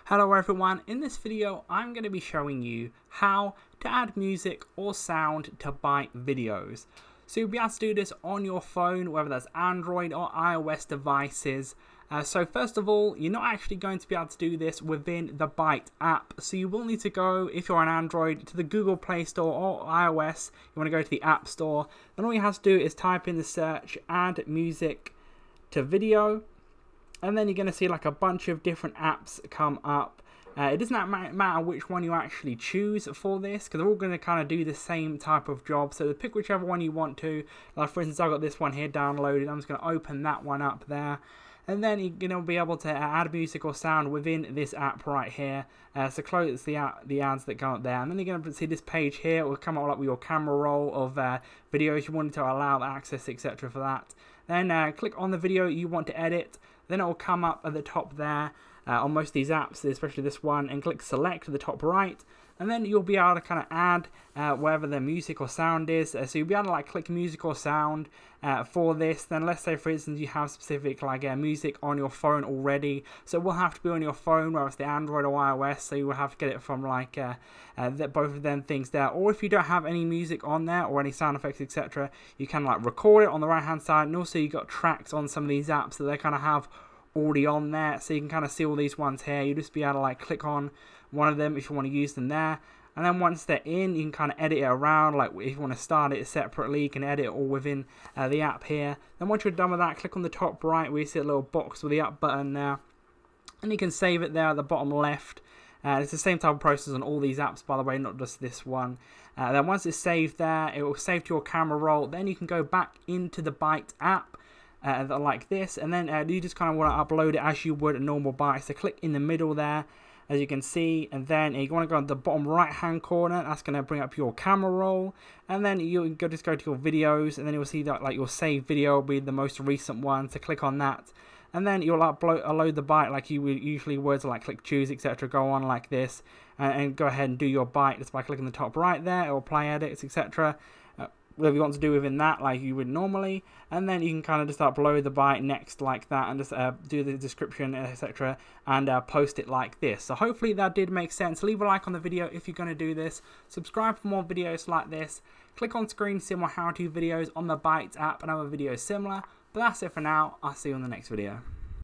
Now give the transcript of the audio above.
Hello everyone, in this video I'm going to be showing you how to add music or sound to Byte videos. So you'll be able to do this on your phone, whether that's Android or iOS devices. So first of all, you're not actually going to be able to do this within the Byte app. So you will need to go, if you're on Android, to the Google Play Store, or iOS, you want to go to the App Store. Then all you have to do is type in the search, add music to video. And then you're going to see like a bunch of different apps come up. It doesn't matter which one you actually choose for this, because they're all going to kind of do the same type of job. So pick whichever one you want to. Like for instance, I've got this one here downloaded. I'm just going to open that one up there. And then you're going to be able to add music or sound within this app right here. So close the ads that go up there. And then you're going to see this page here. It will come up with your camera roll of videos you want to allow access, etc. for that. Then click on the video you want to edit. Then it will come up at the top there on most of these apps, especially this one, and click select at the top right. And then you'll be able to kind of add wherever the music or sound is. So you'll be able to like click music or sound for this. Then let's say for instance you have specific like music on your phone already. So it will have to be on your phone, whether it's the Android or iOS. So you will have to get it from like both of them things there. Or if you don't have any music on there or any sound effects, etc., you can like record it on the right hand side. And also you got tracks on some of these apps that they kind of have already on there, so you can kind of see all these ones here. You just be able to like click on one of them if you want to use them there, and then once they're in, you can kind of edit it around. Like if you want to start it separately, you can edit it all within the app here. Then once you're done with that, click on the top right where you see a little box with the up button there, and you can save it there at the bottom left. It's the same type of process on all these apps, by the way, not just this one. Then once it's saved there, it will save to your camera roll. Then you can go back into the Byte app like this, and then you just kind of want to upload it as you would a normal Byte. So click in the middle there, as you can see, and then you want to go to the bottom right hand corner. That's going to bring up your camera roll, and then you just go to your videos, and then you'll see that like your saved video will be the most recent one. So click on that, and then you'll upload the Byte like you would usually would. So like click choose, etc. Go on like this, and go ahead and do your Byte just by clicking the top right there. It will play edits, etc. Whatever you want to do within that, like you would normally, and then you can kind of just upload the Byte next like that, and just do the description, etc., and post it like this. So hopefully that did make sense. Leave a like on the video if you're going to do this. Subscribe for more videos like this. Click on screen to see more how-to videos on the Byte app and other videos similar. But that's it for now. I'll see you on the next video.